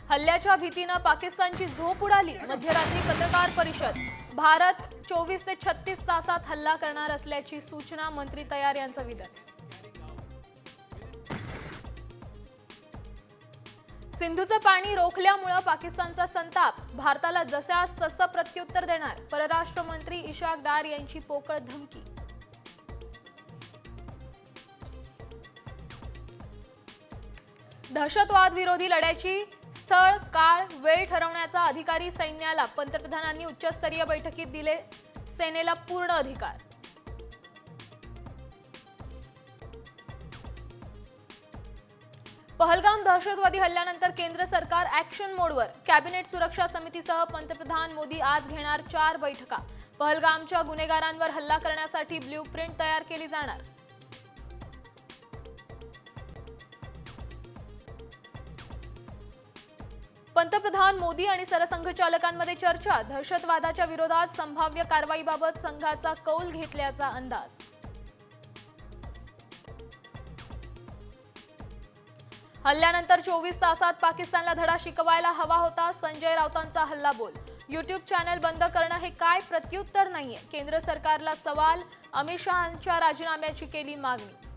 हल्ल्याच्या भीतीने पाकिस्तानची झोप उडाली। मध्यरात्री पत्रकार परिषद। भारत 24 ते 36 तासात हल्ला करणार असल्याची सूचना। मंत्री तयार यांचं विधान। सिंधूचं पाणी रोखल्यामुळे पाकिस्तानचा संताप। भारताला जशास तसं प्रत्युत्तर देणार। परराष्ट्र मंत्री इशाक डार यांची पोकळ धमकी। दहशतवाद विरोधी लढ्याची स्थळ, काळ, वेळ ठरवण्याचा अधिकारी सैन्याला। पंतप्रधानांनी उच्चस्तरीय बैठकीत दिले सेनेला पूर्ण अधिकार। पहलगाम दहशतवादी हल्ल्यानंतर केंद्र सरकार ॲक्शन मोडवर। कॅबिनेट सुरक्षा समितीसह पंतप्रधान मोदी आज घेणार 4 बैठका। पहलगामच्या गुन्हेगारांवर हल्ला करण्यासाठी ब्ल्यूप्रिंट तयार केली जाणार। पंतप्रधान मोदी आणि सरसंघचालकांमध्ये चर्चा। दहशतवादाच्या विरोधात संभाव्य कारवाईबाबत संघाचा कौल घेतल्याचा अंदाज। हल्ल्यानंतर 24 तासात पाकिस्तानला धडा शिकवायला हवा होता। संजय राऊतांचा हल्लाबोल। यूट्यूब चॅनल बंद करणं हे काय प्रत्युत्तर नाहीये। केंद्र सरकारला सवाल। अमित शहांच्या राजीनाम्याची केली मागणी।